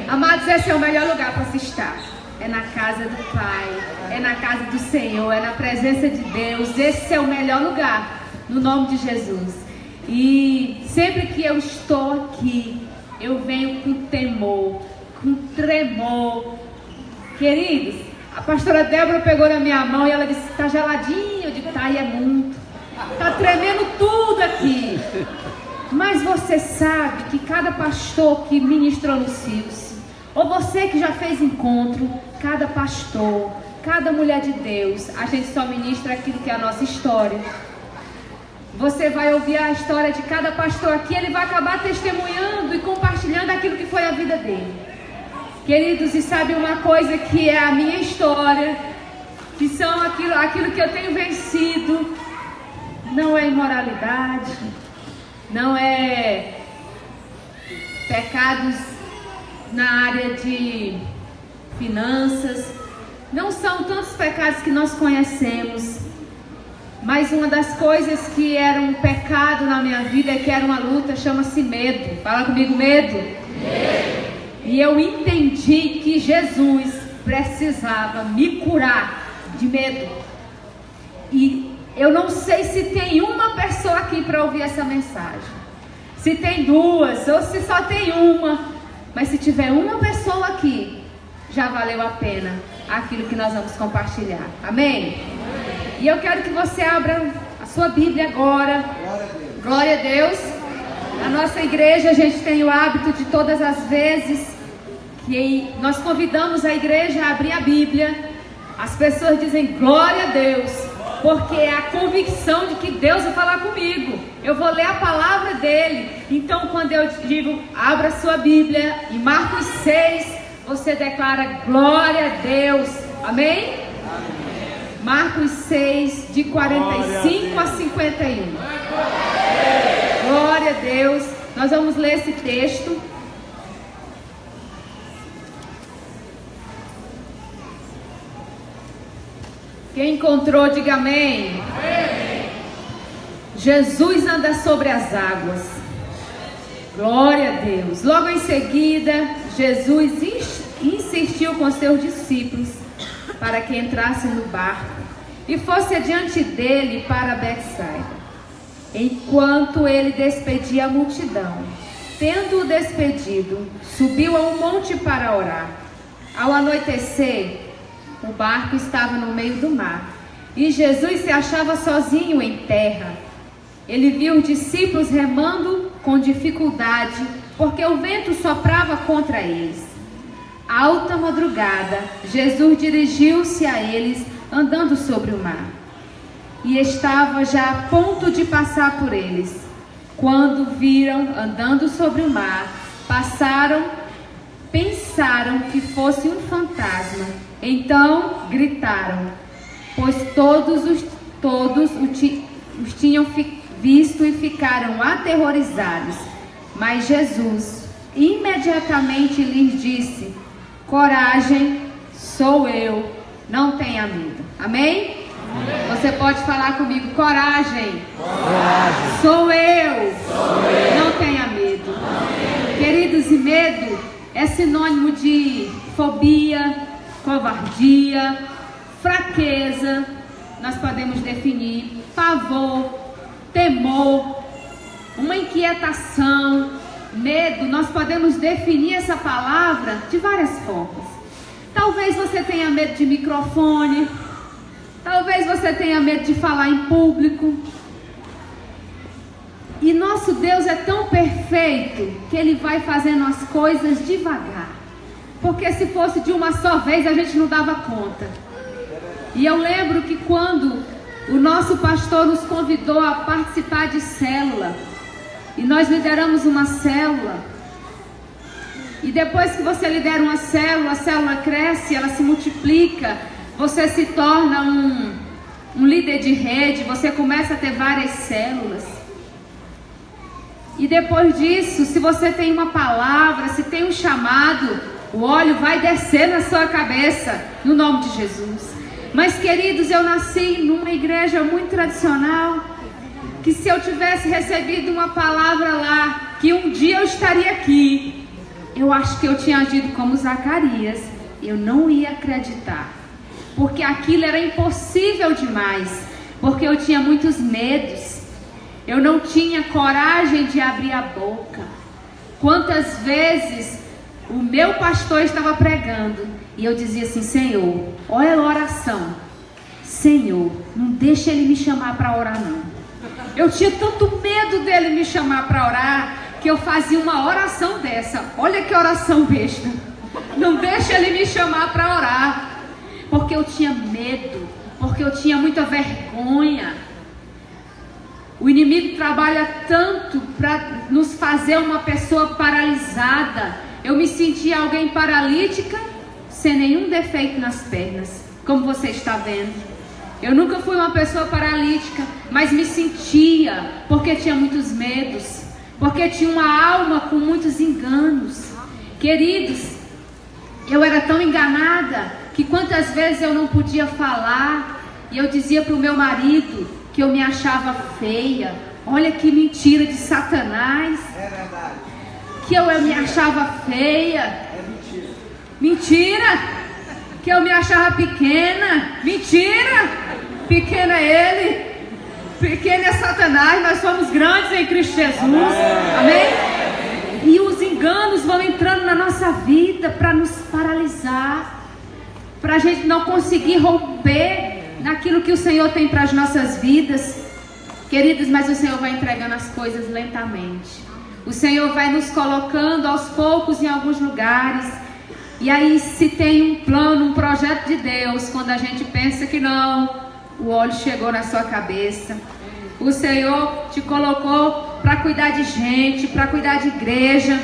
Amados, esse é o melhor lugar para se estar. É na casa do Pai, é na casa do Senhor, é na presença de Deus. Esse é o melhor lugar, no nome de Jesus. E sempre que eu estou aqui, eu venho com temor, com tremor. Queridos, a pastora Débora pegou na minha mão e ela disse: tá geladinho. Eu digo: tá, e é muito. Tá tremendo tudo aqui. Mas você sabe que cada pastor que ministrou no Silce, ou você que já fez encontro, cada pastor, cada mulher de Deus, a gente só ministra aquilo que é a nossa história. Você vai ouvir a história de cada pastor aqui, ele vai acabar testemunhando e compartilhando aquilo que foi a vida dele. Queridos, e sabe uma coisa que é a minha história, que são aquilo que eu tenho vencido, não é imoralidade, não é pecados na área de finanças, não são tantos pecados que nós conhecemos, mas uma das coisas que era um pecado na minha vida, que era uma luta, chama-se medo. Fala comigo, medo. Medo. E eu entendi que Jesus precisava me curar de medo. E eu não sei se tem uma pessoa aqui para ouvir essa mensagem, se tem duas ou se só tem uma, mas se tiver uma pessoa aqui, já valeu a pena aquilo que nós vamos compartilhar. Amém? E eu quero que você abra a sua Bíblia agora. Glória a Deus. Na nossa igreja a gente tem o hábito de todas as vezes que nós convidamos a igreja a abrir a Bíblia, as pessoas dizem glória a Deus, porque é a convicção de que Deus vai falar comigo. Eu vou ler a palavra dele. Então quando eu digo abra a sua Bíblia em Marcos 6, você declara glória a Deus. Amém? Marcos 6, de 45 a 51. Glória a Deus. Nós vamos ler esse texto. Quem encontrou, diga amém. Amém. Jesus anda sobre as águas. Glória a Deus. Logo em seguida, Jesus insistiu com seus discípulos para que entrassem no barco e fosse adiante dele para Betsaida, enquanto ele despedia a multidão. Tendo-o despedido, subiu a um monte para orar. Ao anoitecer, o barco estava no meio do mar e Jesus se achava sozinho em terra. Ele viu os discípulos remando com dificuldade, porque o vento soprava contra eles. Alta madrugada, Jesus dirigiu-se a eles andando sobre o mar, e estava já a ponto de passar por eles. Quando viram andando sobre o mar, pensaram que fosse um fantasma. Então gritaram, pois todos os tinham visto e ficaram aterrorizados. Mas Jesus imediatamente lhes disse: coragem, sou eu, não tenha medo. Amém? Amém. Você pode falar comigo: coragem, coragem. Sou eu, não tenha medo. Amém. Queridos, e medo é sinônimo de fobia, covardia, fraqueza. Nós podemos definir pavor, temor, uma inquietação, medo. Nós podemos definir essa palavra de várias formas. Talvez você tenha medo de microfone, talvez você tenha medo de falar em público. E nosso Deus é tão perfeito que Ele vai fazendo as coisas devagar, porque se fosse de uma só vez a gente não dava conta. E eu lembro que quando o nosso pastor nos convidou a participar de célula, e nós lideramos uma célula, e depois que você lidera uma célula, a célula cresce, ela se multiplica, você se torna um líder de rede, você começa a ter várias células. E depois disso, se você tem uma palavra, se tem um chamado, o óleo vai descer na sua cabeça, no nome de Jesus. Mas queridos, eu nasci numa igreja muito tradicional, que se eu tivesse recebido uma palavra lá, que um dia eu estaria aqui, eu acho que eu tinha agido como Zacarias. Eu não ia acreditar, porque aquilo era impossível demais, porque eu tinha muitos medos. Eu não tinha coragem de abrir a boca. Quantas vezes o meu pastor estava pregando e eu dizia assim: Senhor, olha a oração, Senhor, não deixa ele me chamar para orar não. Eu tinha tanto medo dele me chamar para orar, que eu fazia uma oração dessa. Olha que oração besta. Não deixa ele me chamar para orar, porque eu tinha medo, porque eu tinha muita vergonha. O inimigo trabalha tanto para nos fazer uma pessoa paralisada. Eu me sentia alguém paralítica, sem nenhum defeito nas pernas, como você está vendo. Eu nunca fui uma pessoa paralítica, mas me sentia, porque tinha muitos medos, porque tinha uma alma com muitos enganos. Queridos, eu era tão enganada, que quantas vezes eu não podia falar, e eu dizia para o meu marido que eu me achava feia. Olha que mentira de Satanás. É verdade. Que eu me achava feia. É mentira. Mentira. Que eu me achava pequena. Mentira. Pequeno é ele, pequeno é Satanás. Nós somos grandes em Cristo Jesus. Amém? E os enganos vão entrando na nossa vida para nos paralisar, para a gente não conseguir romper naquilo que o Senhor tem para as nossas vidas. Queridos, mas o Senhor vai entregando as coisas lentamente. O Senhor vai nos colocando aos poucos em alguns lugares. E aí, se tem um plano, um projeto de Deus, quando a gente pensa que não, o óleo chegou na sua cabeça. O Senhor te colocou para cuidar de gente, para cuidar de igreja.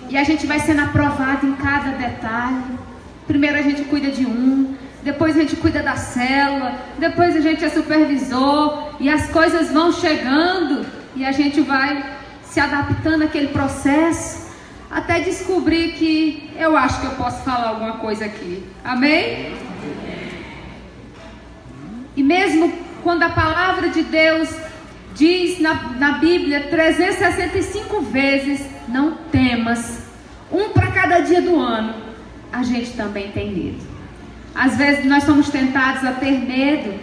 E a gente vai sendo aprovado em cada detalhe. Primeiro a gente cuida de um, depois a gente cuida da célula, depois a gente é supervisor, e as coisas vão chegando e a gente vai se adaptando àquele processo, até descobrir que eu acho que eu posso falar alguma coisa aqui. Amém? E mesmo quando a palavra de Deus diz na Bíblia 365 vezes: não temas, um para cada dia do ano, a gente também tem medo. Às vezes nós somos tentados a ter medo.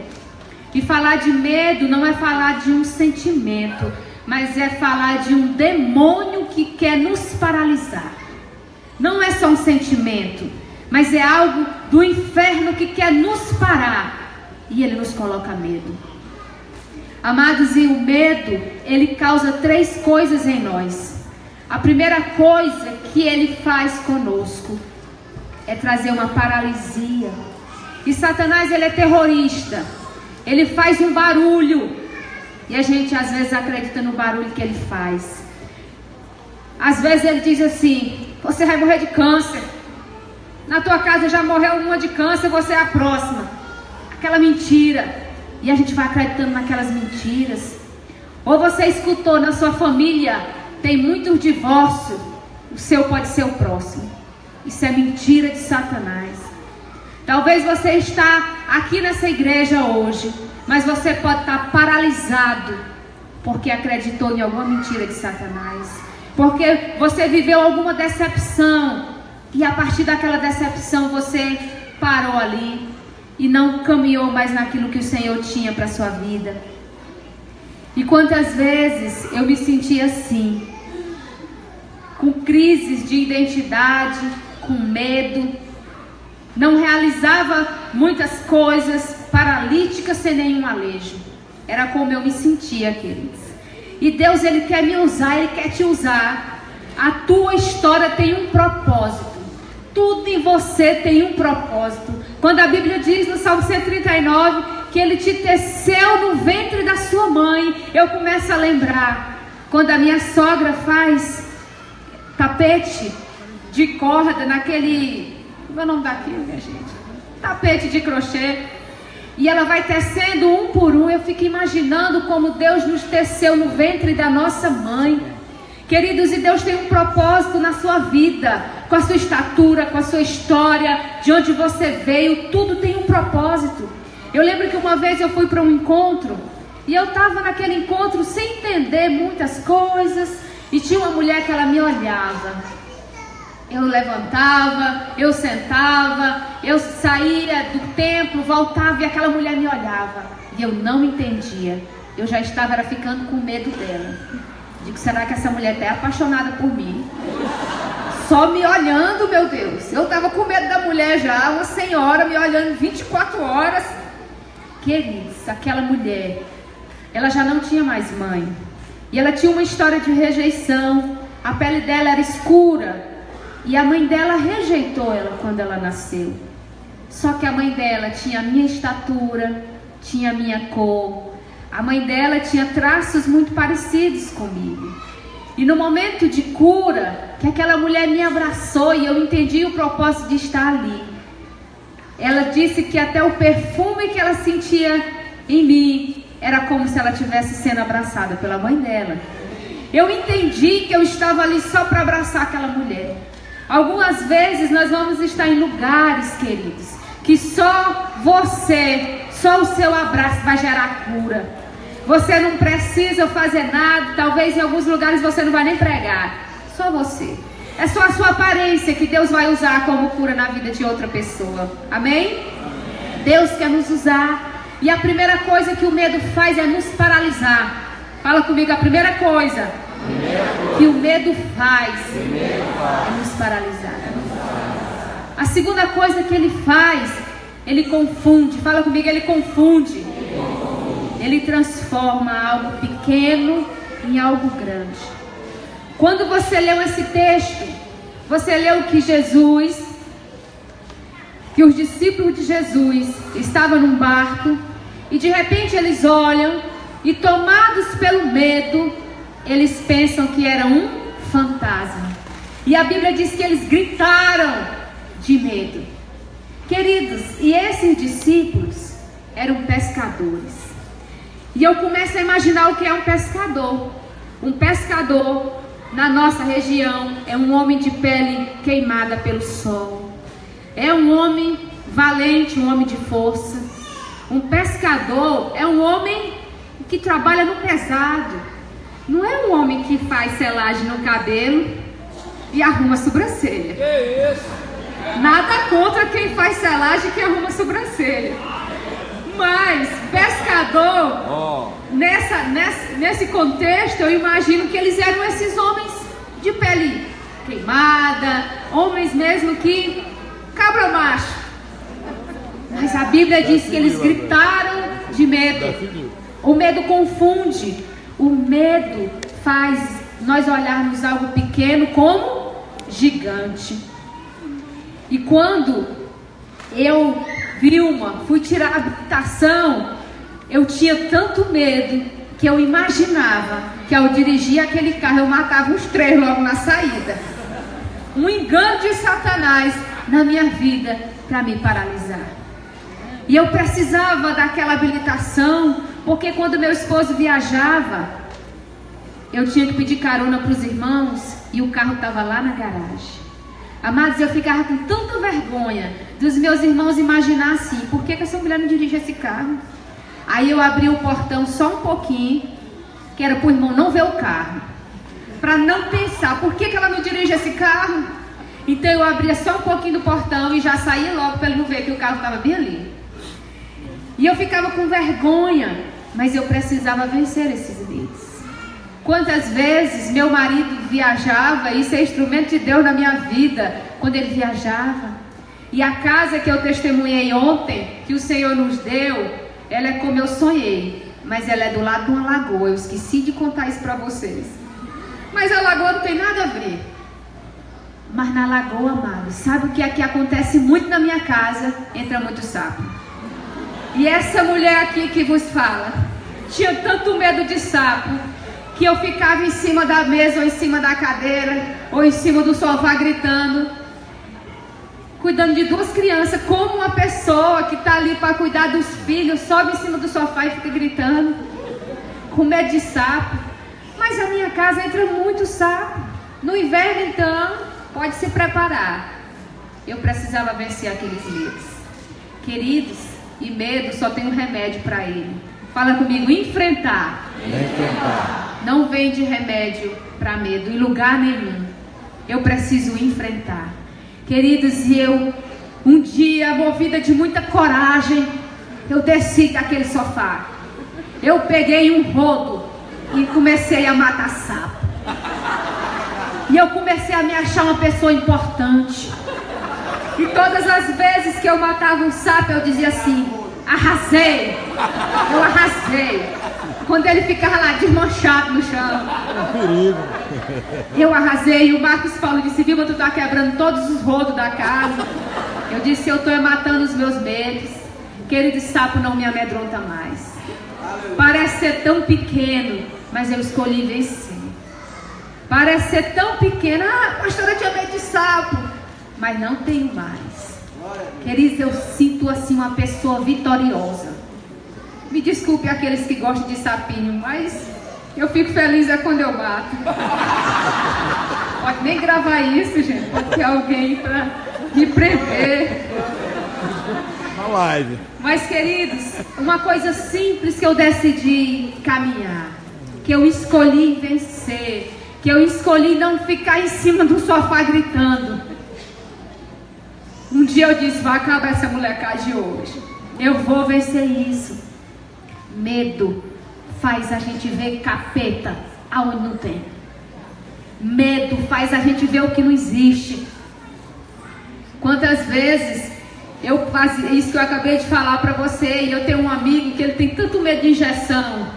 E falar de medo não é falar de um sentimento, mas é falar de um demônio que quer nos paralisar. Não é só um sentimento, mas é algo do inferno que quer nos parar. E ele nos coloca medo. Amados, e o medo, ele causa 3 coisas em nós. A primeira coisa que ele faz conosco é trazer uma paralisia. E Satanás, ele é terrorista. Ele faz um barulho, e a gente às vezes acredita no barulho que ele faz. Às vezes ele diz assim: você vai morrer de câncer. Na tua casa já morreu uma de câncer, você é a próxima. Aquela mentira. E a gente vai acreditando naquelas mentiras. Ou você escutou na sua família tem muitos divórcios, o seu pode ser o próximo. Isso é mentira de Satanás. Talvez você está aqui nessa igreja hoje, mas você pode estar paralisado porque acreditou em alguma mentira de Satanás, porque você viveu alguma decepção e a partir daquela decepção você parou ali e não caminhou mais naquilo que o Senhor tinha para a sua vida. E quantas vezes eu me senti assim, com crises de identidade, com medo, não realizava muitas coisas, paralítica sem nenhum alejo. Era como eu me sentia, queridos. E Deus, ele quer me usar, ele quer te usar. A tua história tem um propósito. Tudo em você tem um propósito. Quando a Bíblia diz no Salmo 139 que ele te teceu no ventre da sua mãe, eu começo a lembrar quando a minha sogra faz tapete de corda naquele, como é o nome daquilo, minha gente? Tapete de crochê. E ela vai tecendo um por um. Eu fico imaginando como Deus nos teceu no ventre da nossa mãe. Queridos, e Deus tem um propósito na sua vida, com a sua estatura, com a sua história, de onde você veio, tudo tem um propósito. Eu lembro que uma vez eu fui para um encontro, e eu estava naquele encontro sem entender muitas coisas, e tinha uma mulher que ela me olhava, Eu levantava, eu sentava, eu saía do templo, voltava e aquela mulher me olhava. E eu não entendia. Eu já estava ficando com medo dela. Digo, será que essa mulher é apaixonada por mim? Só me olhando, meu Deus. Eu estava com medo da mulher já, uma senhora me olhando 24 horas. Queridos, aquela mulher, ela já não tinha mais mãe. E ela tinha uma história de rejeição. A pele dela era escura. E a mãe dela rejeitou ela quando ela nasceu. Só que a mãe dela tinha a minha estatura, tinha a minha cor. A mãe dela tinha traços muito parecidos comigo. E no momento de cura, que aquela mulher me abraçou e eu entendi o propósito de estar ali. Ela disse que até o perfume que ela sentia em mim era como se ela estivesse sendo abraçada pela mãe dela. Eu entendi que eu estava ali só para abraçar aquela mulher. Algumas vezes nós vamos estar em lugares, queridos, que só você, só o seu abraço vai gerar cura. Você não precisa fazer nada, talvez em alguns lugares você não vai nem pregar. Só você. É só a sua aparência que Deus vai usar como cura na vida de outra pessoa. Amém? Deus quer nos usar. E a primeira coisa que o medo faz é nos paralisar. Fala comigo, a primeira coisa que o medo faz é nos paralisar. A segunda coisa que ele faz, ele confunde. Fala comigo, ele confunde. Ele transforma algo pequeno em algo grande. Quando você leu esse texto, você leu que os discípulos de Jesus estavam num barco e de repente eles olham e, tomados pelo medo, eles pensam que era um fantasma. E a Bíblia diz que eles gritaram de medo. Queridos, e esses discípulos eram pescadores. E eu começo a imaginar o que é um pescador. Um pescador, na nossa região, é um homem de pele queimada pelo sol. É um homem valente, um homem de força. Um pescador é um homem que trabalha no pesado. Não é um homem que faz selagem no cabelo e arruma sobrancelha. Que isso? Nada contra quem faz selagem e que arruma sobrancelha. Mas pescador, nesse contexto, eu imagino que eles eram esses homens de pele queimada, homens mesmo que cabra macho. Mas a Bíblia diz que eles gritaram de medo. O medo confunde. O medo faz nós olharmos algo pequeno como gigante. E quando eu, Vilma, fui tirar a habilitação, eu tinha tanto medo que eu imaginava que ao dirigir aquele carro eu matava uns 3 logo na saída. Um engano de Satanás na minha vida para me paralisar. E eu precisava daquela habilitação, porque quando meu esposo viajava, eu tinha que pedir carona para os irmãos e o carro estava lá na garagem. Amados, eu ficava com tanta vergonha dos meus irmãos imaginar assim, por que essa mulher não dirige esse carro? Aí eu abri o portão só um pouquinho, que era para o irmão não ver o carro, para não pensar, por que ela não dirige esse carro? Então eu abria só um pouquinho do portão e já saía logo para ele não ver que o carro estava bem ali. E eu ficava com vergonha, mas eu precisava vencer esses medos. Quantas vezes meu marido viajava, isso é instrumento de Deus na minha vida, quando ele viajava. E a casa que eu testemunhei ontem, que o Senhor nos deu, ela é como eu sonhei, mas ela é do lado de uma lagoa. Eu esqueci de contar isso para vocês. Mas a lagoa não tem nada a ver. Mas na lagoa, amado, sabe o que é que acontece muito na minha casa? Entra muito sapo. E essa mulher aqui que vos fala, tinha tanto medo de sapo, que eu ficava em cima da mesa, ou em cima da cadeira, ou em cima do sofá gritando, cuidando de 2 crianças, como uma pessoa que está ali para cuidar dos filhos, sobe em cima do sofá e fica gritando, com medo de sapo. Mas a minha casa entra muito sapo. No inverno, então, pode se preparar. Eu precisava vencer aqueles medos. Queridos, e medo só tem um remédio para ele. Fala comigo, enfrentar. Não vende remédio para medo em lugar nenhum. eu preciso enfrentar. Queridos, um dia, movida de muita coragem, eu desci daquele sofá. Eu peguei um rodo e comecei a matar sapo. E eu comecei a me achar uma pessoa importante. E todas as vezes que eu matava um sapo, eu dizia assim: arrasei, eu arrasei. Quando ele ficava lá desmanchado no chão, eu arrasei. E o Marcos Paulo disse: Vilma, tu tá quebrando todos os rodos da casa. Eu disse: eu estou matando os meus medos. Querido, sapo não me amedronta mais. Parece ser tão pequeno, mas eu escolhi vencer. Parece ser tão pequeno. Ah, pastora, eu tinha medo de sapo, mas não tenho mais. Queridos, eu sinto assim uma pessoa vitoriosa. Me desculpe aqueles que gostam de sapinho, mas eu fico feliz quando eu mato. Pode nem gravar isso, gente. Pode ter alguém para me prender. Na live. Mas, queridos, uma coisa simples que eu decidi caminhar, que eu escolhi vencer, que eu escolhi não ficar em cima do sofá gritando. Um dia eu disse: vai acabar essa molecagem hoje. Eu vou vencer isso. Medo faz a gente ver capeta aonde não tem. Medo faz a gente ver o que não existe. Quantas vezes eu fazia isso que eu acabei de falar para você, e eu tenho um amigo que ele tem tanto medo de injeção,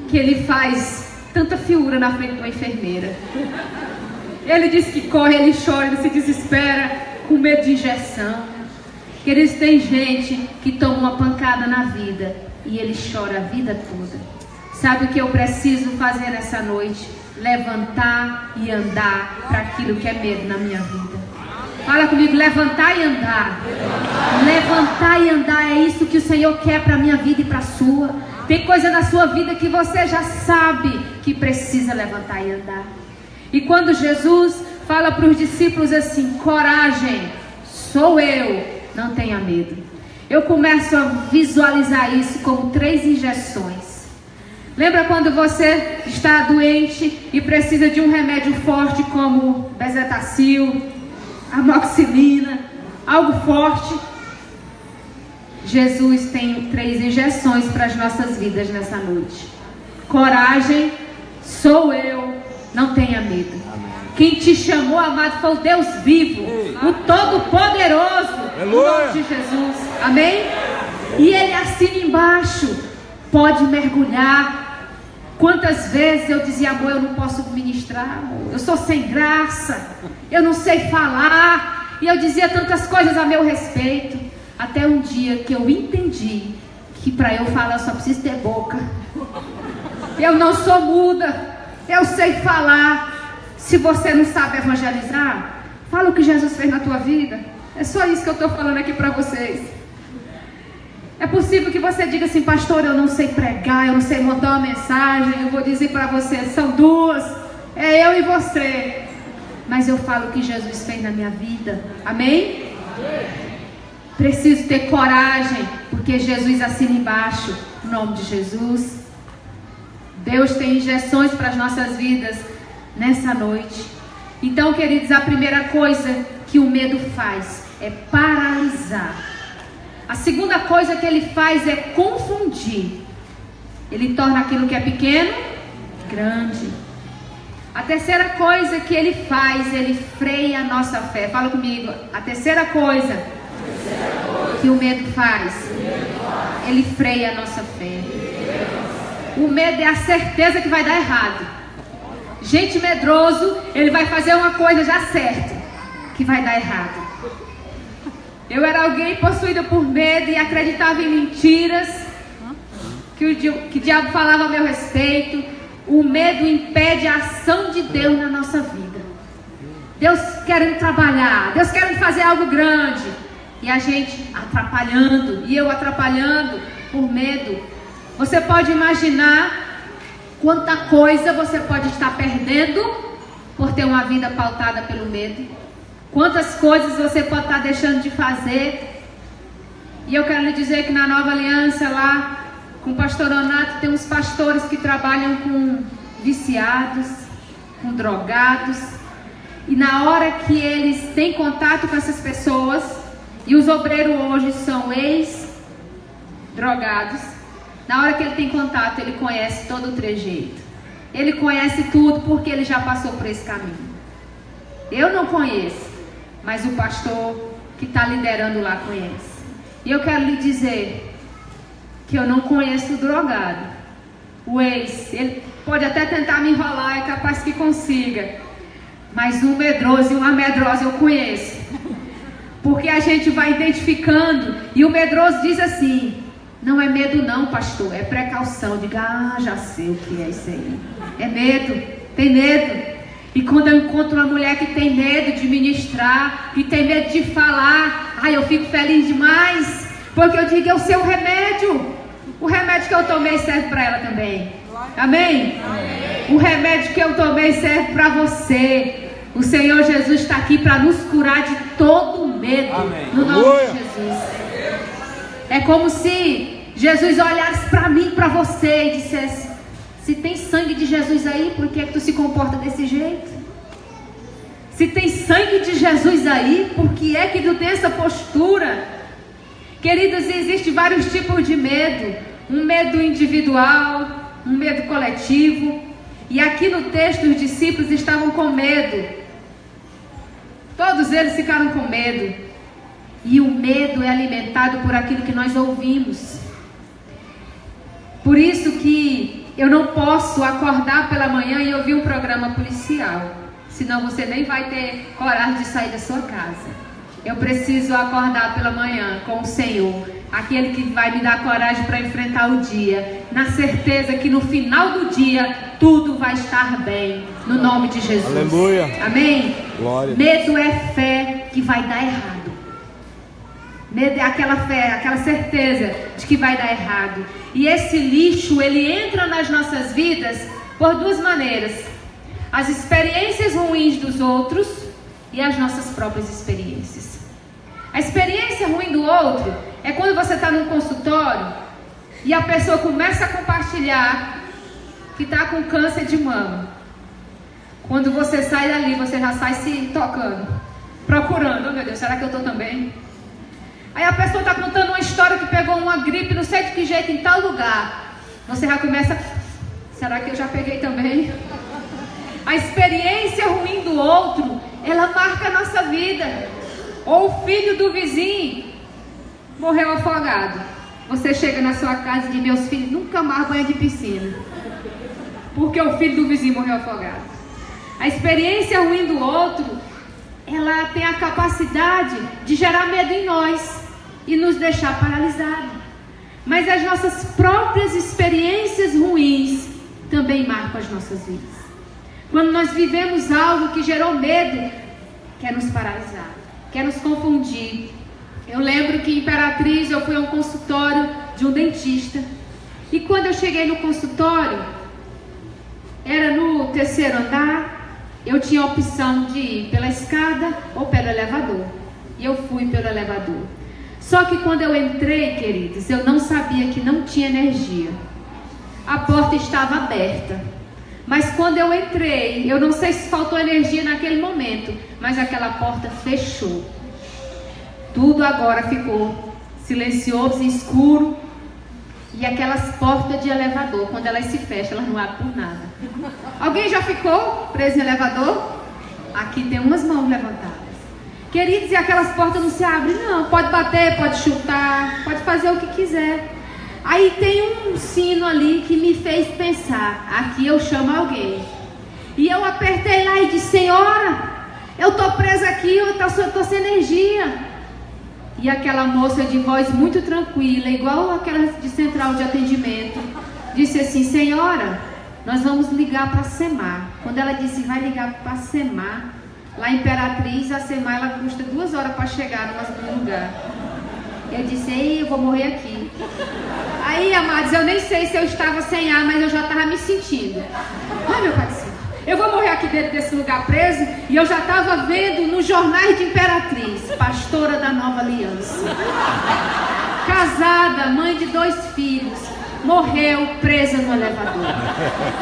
que ele faz tanta figura na frente de uma enfermeira. Ele diz que corre, ele chora, ele se desespera com medo de injeção. Queridos, tem gente que toma uma pancada na vida e ele chora a vida toda. Sabe o que eu preciso fazer nessa noite? Levantar e andar para aquilo que é medo na minha vida. Fala comigo: levantar e andar. Levantar e andar, é isso que o Senhor quer para a minha vida e para a sua. Tem coisa na sua vida que você já sabe que precisa levantar e andar. E quando Jesus fala para os discípulos assim: coragem, sou eu, não tenha medo. Eu começo a visualizar isso como 3 injeções. Lembra quando você está doente e precisa de um remédio forte como Bezetacil, amoxicilina, algo forte? Jesus tem 3 injeções para as nossas vidas nessa noite. Coragem, sou eu, não tenha medo. Quem te chamou, amado, foi o Deus vivo, o Todo-Poderoso, em nome de Jesus. Amém? E ele assina embaixo: pode mergulhar. Quantas vezes eu dizia: amor, eu não posso ministrar, amor, eu sou sem graça, eu não sei falar. E eu dizia tantas coisas a meu respeito, até um dia que eu entendi que para eu falar eu só preciso ter boca. Eu não sou muda, eu sei falar. Se você não sabe evangelizar, fala o que Jesus fez na tua vida. É só isso que eu estou falando aqui para vocês. É possível que você diga assim: pastor, eu não sei pregar, eu não sei mandar uma mensagem. Eu vou dizer para você: são 2, é eu e você. Mas eu falo o que Jesus fez na minha vida. Amém? Preciso ter coragem, porque Jesus assina embaixo, em nome de Jesus. Deus tem injeções para as nossas vidas nessa noite. Então, queridos, a primeira coisa que o medo faz é paralisar. A segunda coisa que ele faz é confundir. Ele torna aquilo que é pequeno grande. A terceira coisa que ele faz, ele freia a nossa fé. Fala comigo: a terceira coisa que o medo faz, ele freia a nossa fé. O medo é a certeza que vai dar errado. Gente medroso, ele vai fazer uma coisa já certa, que vai dar errado. Eu era alguém possuída por medo e acreditava em mentiras que o diabo falava a meu respeito. O medo impede a ação de Deus na nossa vida. Deus querendo trabalhar, Deus querendo fazer algo grande, e a gente atrapalhando, e eu atrapalhando por medo. Você pode imaginar quanta coisa você pode estar perdendo por ter uma vida pautada pelo medo. Quantas coisas você pode estar deixando de fazer. E eu quero lhe dizer que na Nova Aliança, lá com o pastor Donato, tem uns pastores que trabalham com viciados, com drogados. E na hora que eles têm contato com essas pessoas, e os obreiros hoje são ex-drogados, na hora que ele tem contato, ele conhece todo o trejeito. Ele conhece tudo porque ele já passou por esse caminho. Eu não conheço, mas o pastor que está liderando lá conhece. E eu quero lhe dizer que eu não conheço o drogado. O ex, ele pode até tentar me enrolar, é capaz que consiga. Mas um medroso e uma medrosa eu conheço. Porque a gente vai identificando. E o medroso diz assim: não é medo não, pastor, é precaução. Diga, já sei o que é isso aí. É medo, tem medo. E quando eu encontro uma mulher que tem medo de ministrar, que tem medo de falar, eu fico feliz demais. Porque eu digo, eu sei o remédio. O remédio que eu tomei serve para ela também. Amém? Amém? O remédio que eu tomei serve para você. O Senhor Jesus está aqui para nos curar de todo medo. Amém. No nome de Jesus. É como se Jesus olhasse para mim, para você e dissesse: se tem sangue de Jesus aí, por que tu se comporta desse jeito? Se tem sangue de Jesus aí, por que é que tu tem essa postura? Queridos, existem vários tipos de medo. Um medo individual, um medo coletivo. E aqui no texto os discípulos estavam com medo. Todos eles ficaram com medo. E o medo é alimentado por aquilo que nós ouvimos. Por isso que eu não posso acordar pela manhã e ouvir um programa policial. Senão você nem vai ter coragem de sair da sua casa. Eu preciso acordar pela manhã com o Senhor, aquele que vai me dar coragem para enfrentar o dia, na certeza que no final do dia tudo vai estar bem, no nome de Jesus. Aleluia. Amém? Glória. Medo é fé que vai dar errado. Medo é aquela fé, aquela certeza de que vai dar errado. E esse lixo, ele entra nas nossas vidas por duas maneiras: as experiências ruins dos outros e as nossas próprias experiências. A experiência ruim do outro é quando você está num consultório e a pessoa começa a compartilhar que está com câncer de mama. Quando você sai dali, você já sai se tocando, procurando: oh meu Deus, será que eu estou também? Aí a pessoa está contando uma história que pegou uma gripe, não sei de que jeito, em tal lugar. Você já começa: será que eu já peguei também? A experiência ruim do outro, ela marca a nossa vida. Ou o filho do vizinho morreu afogado. Você chega na sua casa e diz: meus filhos nunca mais banham de piscina, porque o filho do vizinho morreu afogado. A experiência ruim do outro, ela tem a capacidade de gerar medo em nós e nos deixar paralisados. Mas as nossas próprias experiências ruins também marcam as nossas vidas. Quando nós vivemos algo que gerou medo, quer nos paralisar, quer nos confundir. Eu lembro que em Imperatriz eu fui a um consultório de um dentista. E quando eu cheguei no consultório, era no 3º andar, eu tinha a opção de ir pela escada ou pelo elevador. E eu fui pelo elevador. Só que quando eu entrei, queridos, eu não sabia que não tinha energia. A porta estava aberta. Mas quando eu entrei, eu não sei se faltou energia naquele momento, mas aquela porta fechou. Tudo agora ficou silencioso e escuro. E aquelas portas de elevador, quando elas se fecham, elas não abrem por nada. Alguém já ficou preso em elevador? Aqui tem umas mãos levantadas. Queridos, e aquelas portas não se abrem? Não, pode bater, pode chutar, pode fazer o que quiser. Aí tem um sino ali que me fez pensar: aqui eu chamo alguém. E eu apertei lá e disse: senhora, eu estou presa aqui, eu estou sem energia. E aquela moça de voz muito tranquila, igual aquela de central de atendimento, disse assim: senhora, nós vamos ligar para a Semar. Quando ela disse vai ligar para a Semar, lá em Imperatriz, a Semar ela custa 2 horas para chegar no lugar. Eu disse: ei, eu vou morrer aqui. Aí, amados, eu nem sei se eu estava sem ar, mas eu já estava me sentindo. Ai, meu Pai do céu, eu vou morrer aqui dentro desse lugar preso. E eu já estava vendo nos jornais de Imperatriz: pastora da Nova Aliança, casada, mãe de 2 filhos, morreu presa no elevador.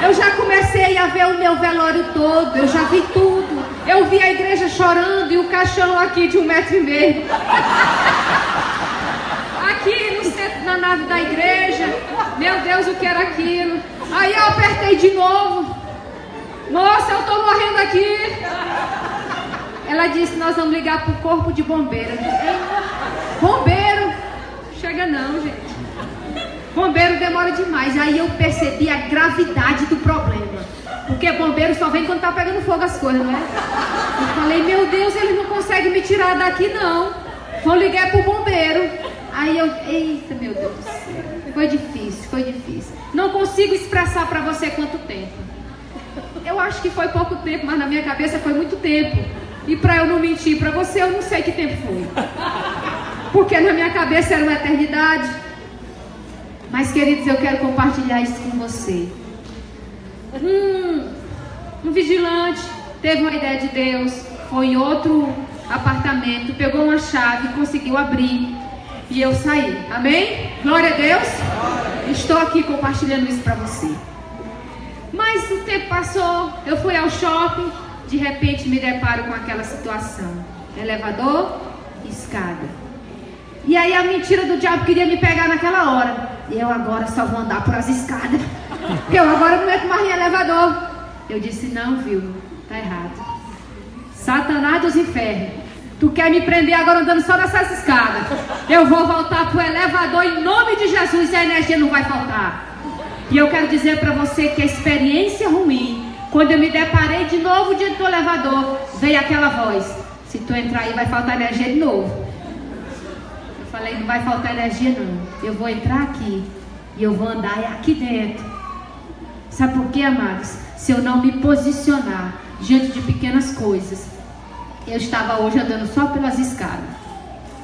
Eu já comecei a ver o meu velório todo, eu já vi tudo. Eu vi a igreja chorando e o caixão aqui de 1,5 metro. Aqui no centro, na nave da igreja. Meu Deus, o que era aquilo? Aí eu apertei de novo. Moça, eu tô morrendo aqui. Ela disse, nós vamos ligar pro corpo de bombeiro. Bombeiro? Chega não, gente. Bombeiro demora demais. Aí eu percebi a gravidade do problema. Porque bombeiro só vem quando tá pegando fogo as coisas, não é? Eu falei, meu Deus, eles não conseguem me tirar daqui não. Vou ligar pro bombeiro. Aí eu, eita, meu Deus do céu. Foi difícil. Não consigo expressar pra você quanto tempo. Eu acho que foi pouco tempo, mas na minha cabeça foi muito tempo. E pra eu não mentir pra você, eu não sei que tempo foi. Porque na minha cabeça era uma eternidade. Mas, queridos, eu quero compartilhar isso com você. Um vigilante teve uma ideia de Deus, foi em outro apartamento, pegou uma chave, conseguiu abrir e eu saí. Amém? Glória a Deus. Estou aqui compartilhando isso para você. Mas o tempo passou, eu fui ao shopping, de repente me deparo com aquela situação: elevador, escada. E aí a mentira do diabo queria me pegar naquela hora. Eu agora só vou andar por as escadas. Eu agora não entro mais em elevador. Eu disse, não, viu? Tá errado. Satanás dos infernos. Tu quer me prender agora andando só nessas escadas? Eu vou voltar pro elevador em nome de Jesus e a energia não vai faltar. E eu quero dizer para você que a experiência ruim, quando eu me deparei de novo diante do elevador, veio aquela voz: se tu entrar aí vai faltar energia de novo. Eu falei, não vai faltar energia não. Eu vou entrar aqui e eu vou andar aqui dentro. Sabe por quê, amados? Se eu não me posicionar diante de pequenas coisas, eu estava hoje andando só pelas escadas,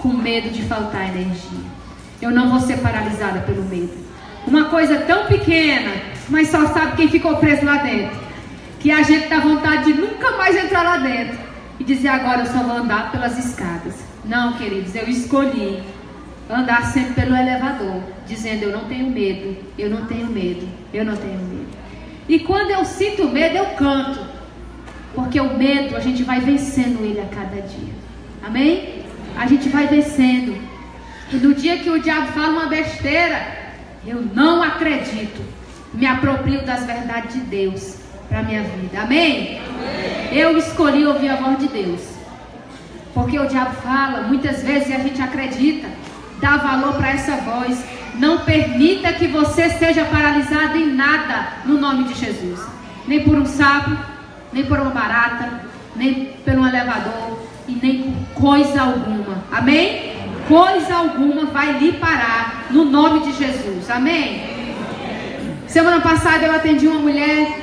com medo de faltar energia. Eu não vou ser paralisada pelo medo. Uma coisa tão pequena, mas só sabe quem ficou preso lá dentro, que a gente dá vontade de nunca mais entrar lá dentro e dizer, agora eu só vou andar pelas escadas. Não, queridos, eu escolhi andar sempre pelo elevador, dizendo, eu não tenho medo, eu não tenho medo, eu não tenho medo. E quando eu sinto medo, eu canto, porque o medo, a gente vai vencendo ele a cada dia. Amém? A gente vai vencendo. E no dia que o diabo fala uma besteira, eu não acredito. Me aproprio das verdades de Deus para a minha vida. Amém? Amém? Eu escolhi ouvir a voz de Deus. Porque o diabo fala, muitas vezes, e a gente acredita. Dá valor para essa voz. Não permita que você seja paralisado em nada, no nome de Jesus. Nem por um sapo, nem por uma barata, nem por um elevador, e nem por coisa alguma. Amém? Coisa alguma vai lhe parar, no nome de Jesus. Amém? Semana passada eu atendi uma mulher.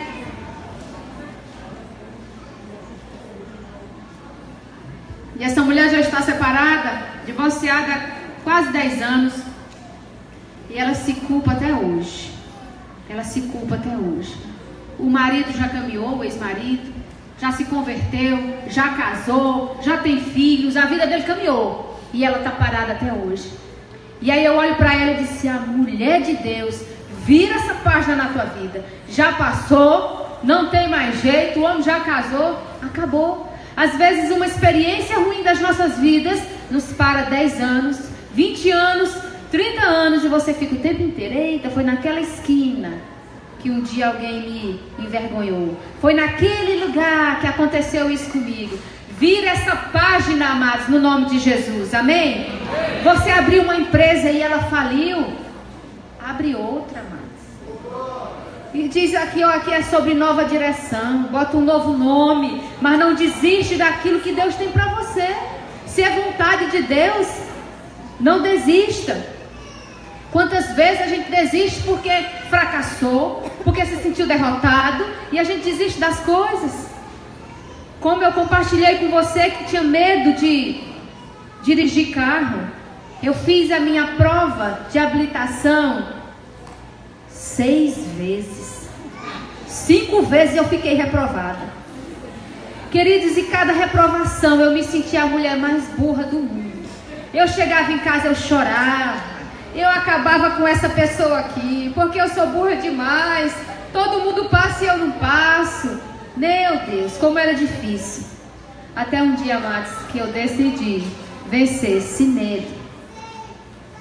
E essa mulher já está separada, divorciada há quase 10 anos. E ela se culpa até hoje. O marido já caminhou, o ex-marido, já se converteu, já casou, já tem filhos, a vida dele caminhou. E ela está parada até hoje. E aí eu olho para ela e disse, a mulher de Deus, vira essa página na tua vida. Já passou, não tem mais jeito, o homem já casou, acabou. Às vezes uma experiência ruim das nossas vidas nos para 10 anos, 20 anos, 30 anos e você fica o tempo inteiro, eita, foi naquela esquina que um dia alguém me envergonhou. Foi naquele lugar que aconteceu isso comigo. Vira essa página, amados, no nome de Jesus. Amém? Você abriu uma empresa e ela faliu. Abre outra, amados. E diz aqui, ó, aqui é sobre nova direção. Bota um novo nome. Mas não desiste daquilo que Deus tem para você. Se é vontade de Deus, não desista. Quantas vezes a gente desiste porque fracassou, porque se sentiu derrotado, e a gente desiste das coisas. Como eu compartilhei com você que tinha medo de dirigir carro, eu fiz a minha prova de habilitação 6 vezes. 5 vezes eu fiquei reprovada. Queridos, e cada reprovação eu me sentia a mulher mais burra do mundo. Eu chegava em casa, eu chorava. Eu acabava com essa pessoa aqui, porque eu sou burra demais. Todo mundo passa e eu não passo. Meu Deus, como era difícil. Até um dia, amados, que eu decidi vencer esse medo.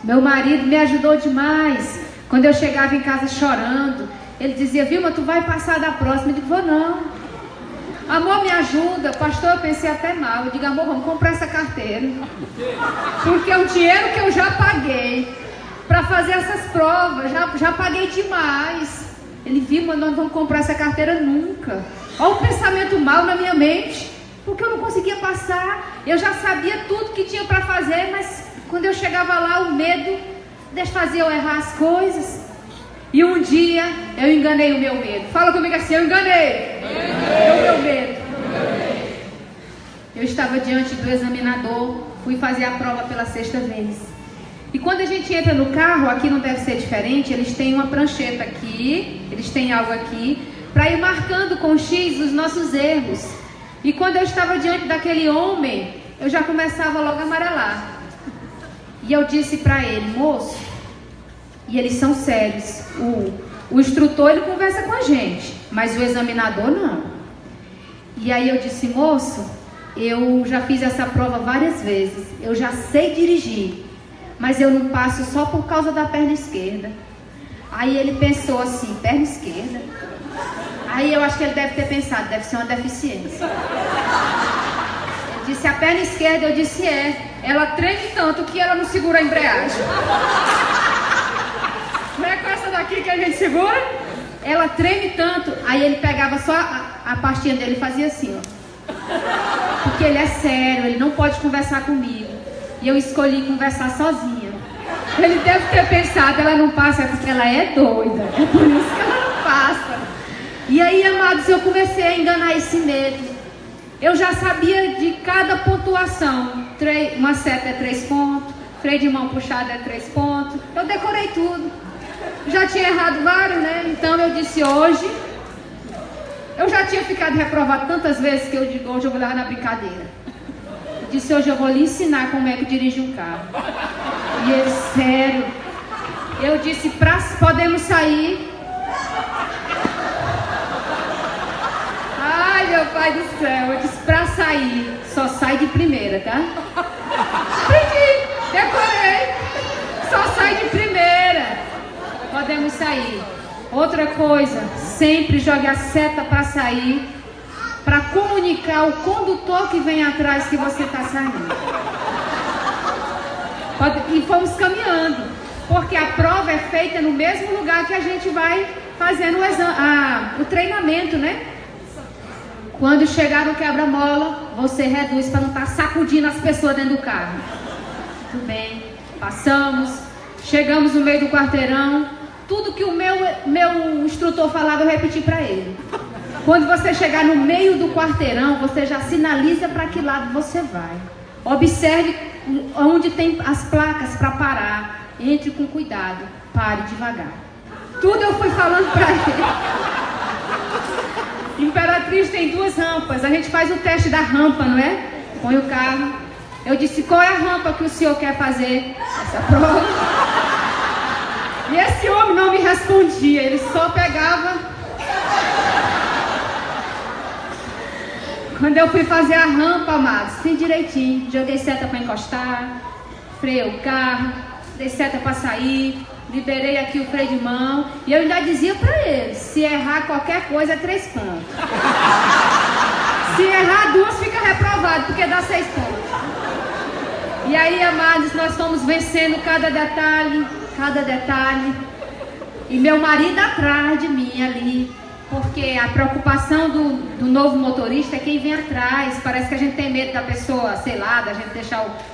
Meu marido me ajudou demais. Quando eu chegava em casa chorando, ele dizia: Vilma, tu vai passar da próxima. Eu digo: vou não. Amor, me ajuda. Pastor, eu pensei até mal. Eu digo: amor, vamos comprar essa carteira. Porque o dinheiro que eu já paguei para fazer essas provas, já paguei demais. Ele: Vilma, nós não vamos comprar essa carteira nunca. Olha o pensamento mal na minha mente. Porque eu não conseguia passar. Eu já sabia tudo que tinha para fazer, mas quando eu chegava lá, o medo fazia eu errar as coisas. E um dia eu enganei o meu medo. Fala comigo assim: eu enganei o meu medo. Eu estava diante do examinador, fui fazer a prova pela 6ª vez. E quando a gente entra no carro, aqui não deve ser diferente, eles têm uma prancheta aqui, eles têm algo aqui, para ir marcando com X os nossos erros. E quando eu estava diante daquele homem, eu já começava logo a amarelar. E eu disse para ele: moço, e eles são sérios, o instrutor ele conversa com a gente, mas o examinador não. E aí eu disse: moço, eu já fiz essa prova várias vezes, eu já sei dirigir, mas eu não passo só por causa da perna esquerda. Aí ele pensou assim: perna esquerda? Aí eu acho que ele deve ter pensado: deve ser uma deficiência. Ele disse: a perna esquerda? Eu disse: é. Ela treme tanto que ela não segura a embreagem. Não é com essa daqui que a gente segura? Ela treme tanto. Aí ele pegava só a pastinha dele e fazia assim, ó. Porque ele é sério, ele não pode conversar comigo. E eu escolhi conversar sozinha. Ele deve ter pensado: ela não passa, é porque ela é doida. É por isso que ela não passa. E aí, amados, eu comecei a enganar esse medo. Eu já sabia de cada pontuação. Uma seta é 3 pontos, freio de mão puxado é 3 pontos. Eu decorei tudo. Já tinha errado vários, né? Então eu disse: hoje, eu já tinha ficado reprovado tantas vezes que eu digo: hoje eu vou levar na brincadeira. Eu disse: hoje eu vou lhe ensinar como é que dirige um carro. E ele: sério? Eu disse: podemos sair? Ai, meu pai do céu. Eu disse: pra sair, só sai de primeira, tá? Aprendi, decorei. Só sai de primeira. Podemos sair. Outra coisa, sempre jogue a seta para sair, para comunicar o condutor que vem atrás que você está saindo. E fomos caminhando, porque a prova é feita no mesmo lugar que a gente vai fazendo o treinamento, né? Quando chegar no quebra-mola, você reduz para não estar sacudindo as pessoas dentro do carro. Tudo bem, passamos, chegamos no meio do quarteirão. Tudo que o meu instrutor falava, eu repeti para ele. Quando você chegar no meio do quarteirão, você já sinaliza para que lado você vai. Observe onde tem as placas para parar. Entre com cuidado, pare devagar. Tudo eu fui falando para ele. Imperatriz tem 2 rampas. A gente faz o teste da rampa, não é? Põe o carro. Eu disse: qual é a rampa que o senhor quer fazer essa prova? E esse homem não me respondia. Ele só pegava. Quando eu fui fazer a rampa, amados, fiz direitinho. Joguei seta para encostar, freiei o carro, dei seta para sair, liberei aqui o freio de mão. E eu ainda dizia para ele: se errar qualquer coisa é 3 pontos. Se errar 2 fica reprovado, porque dá 6 pontos. E aí, amados, nós fomos vencendo cada detalhe. E meu marido atrás de mim ali. Porque a preocupação do novo motorista é quem vem atrás. Parece que a gente tem medo da pessoa, sei lá, da gente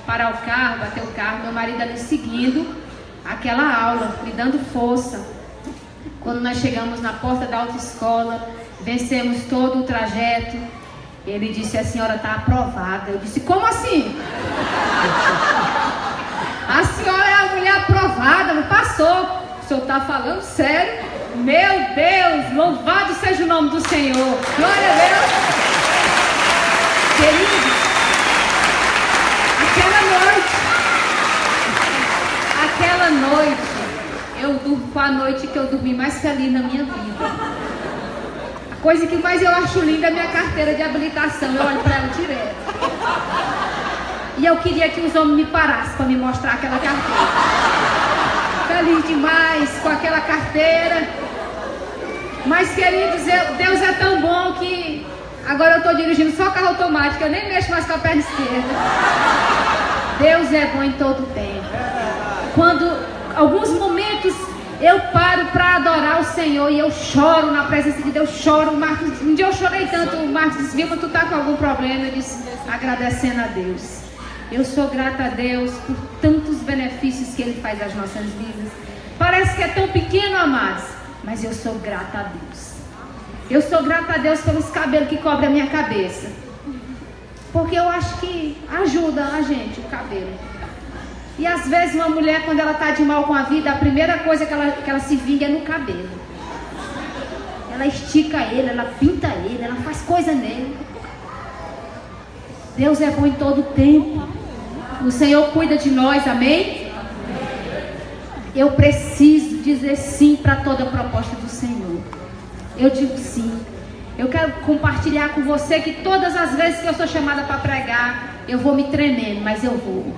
parar o carro, bater o carro. Meu marido ali seguindo aquela aula, me dando força. Quando nós chegamos na porta da autoescola, vencemos todo o trajeto. Ele disse: a senhora está aprovada. Eu disse: como assim? A senhora é a mulher aprovada, não passou. O senhor está falando sério? Meu Deus, louvado seja o nome do Senhor. Glória a Deus. Querido, aquela noite, foi a noite que eu dormi mais feliz na minha vida. coisa que mais eu acho linda é a minha carteira de habilitação. Eu olho para ela direto. E eu queria que os homens me parassem para me mostrar aquela carteira. Feliz demais com aquela carteira. Mas, queridos, Deus é tão bom que agora eu estou dirigindo só carro automático. Eu nem mexo mais com a perna esquerda. Deus é bom em todo tempo. Quando alguns momentos eu paro para adorar o Senhor e eu choro na presença de Deus, choro. Um dia eu chorei tanto, o Marcos disse: Vilma, tu tá com algum problema? Eu disse: agradecendo a Deus. Eu sou grata a Deus por tantos benefícios que Ele faz às nossas vidas. Parece que é tão pequeno, amados, mas eu sou grata a Deus. Eu sou grata a Deus pelos cabelos que cobrem a minha cabeça, porque eu acho que ajuda a gente o cabelo. E às vezes uma mulher, quando ela está de mal com a vida, a primeira coisa que ela se vinga é no cabelo. Ela estica ele, ela pinta ele, ela faz coisa nele. Deus é bom em todo tempo. O Senhor cuida de nós, amém? Eu preciso dizer sim para toda proposta do Senhor. Eu digo sim. Eu quero compartilhar com você que todas as vezes que eu sou chamada para pregar, eu vou me tremendo, mas eu vou.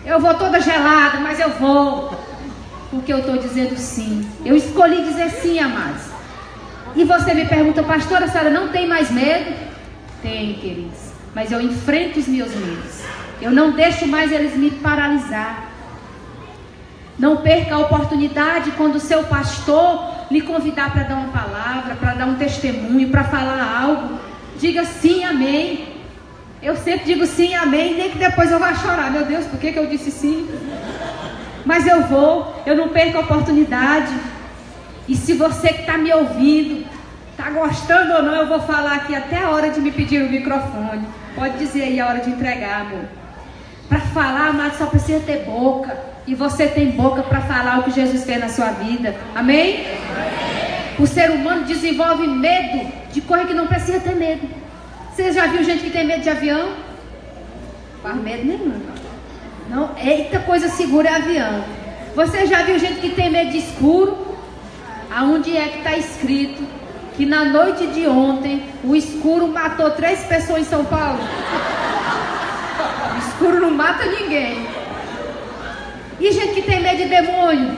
Eu vou toda gelada, mas eu vou. Porque eu estou dizendo sim. Eu escolhi dizer sim, amados. E você me pergunta: pastora, a senhora não tem mais medo? Tem, queridos. Mas eu enfrento os meus medos. Eu não deixo mais eles me paralisar. Não perca a oportunidade quando o seu pastor lhe convidar para dar uma palavra, para dar um testemunho, para falar algo. Diga sim, amém. Eu sempre digo sim, amém, nem que depois eu vá chorar. Meu Deus, por que eu disse sim? Mas eu vou, eu não perco a oportunidade. E se você que está me ouvindo, está gostando ou não, eu vou falar aqui até a hora de me pedir o microfone. Pode dizer aí a hora de entregar, amor. Para falar, amado, só precisa ter boca. E você tem boca para falar o que Jesus fez na sua vida. Amém? O ser humano desenvolve medo de coisa que não precisa ter medo. Você já viu gente que tem medo de avião? Não faz medo nenhum. Não, eita, coisa segura é avião. Você já viu gente que tem medo de escuro? Aonde é que está escrito que na noite de ontem o escuro matou 3 pessoas em São Paulo? O escuro não mata ninguém. E gente que tem medo de demônio?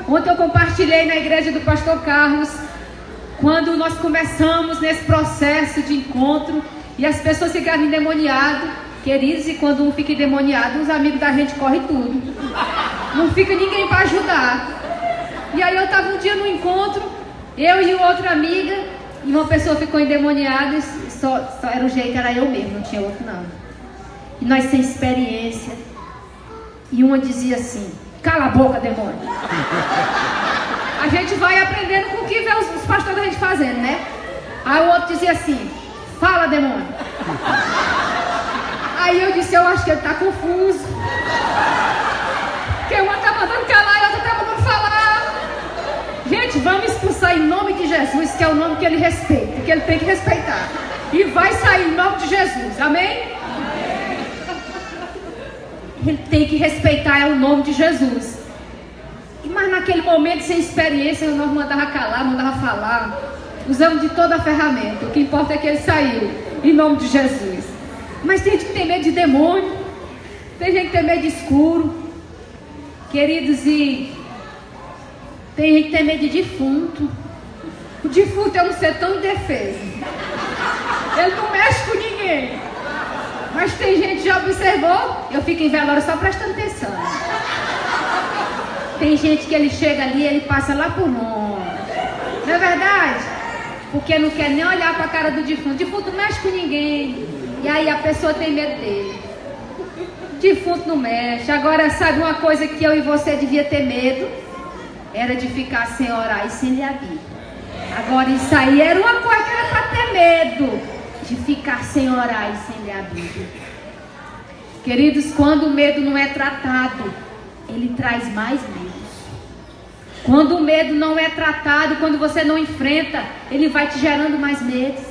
Ontem eu compartilhei na igreja do pastor Carlos, quando nós começamos nesse processo de encontro e as pessoas ficaram endemoniadas. Queridos, e quando um fica endemoniado, os amigos da gente correm tudo. Não fica ninguém para ajudar. E aí eu estava um dia no encontro, eu e outra amiga, e uma pessoa ficou endemoniada, e só era o jeito, era eu mesmo, não tinha outro não. E nós sem experiência. E uma dizia assim: cala a boca, demônio. A gente vai aprendendo com o que vê os pastores da gente fazendo, né? Aí o outro dizia assim: fala, demônio. Aí eu disse: eu acho que ele está confuso. Porque uma está mandando calar e a outra está mandando falar. Gente, vamos expulsar em nome de Jesus, que é o nome que ele respeita, que ele tem que respeitar. E vai sair em nome de Jesus, amém? Ele tem que respeitar, é o nome de Jesus. Mas naquele momento, sem experiência, nós mandava calar, mandava falar. Usamos de toda a ferramenta. O que importa é que ele saiu, em nome de Jesus. Mas tem gente que tem medo de demônio. Tem gente que tem medo de escuro. Queridos, e tem gente que tem medo de defunto. O defunto é um ser tão indefeso. Ele não mexe com ninguém. Mas tem gente que já observou. Eu fico em velório só prestando atenção. Tem gente que ele chega ali e ele passa lá por longe. Não é verdade? Porque não quer nem olhar para a cara do defunto. O defunto não mexe com ninguém. E aí a pessoa tem medo dele. O defunto não mexe. Agora, sabe uma coisa que eu e você devia ter medo? Era de ficar sem orar e sem ler a Bíblia. Agora isso aí era uma coisa que era para ter medo. De ficar sem orar e sem ler a Bíblia. Queridos, quando o medo não é tratado, ele traz mais medos. Quando o medo não é tratado, quando você não enfrenta, ele vai te gerando mais medos.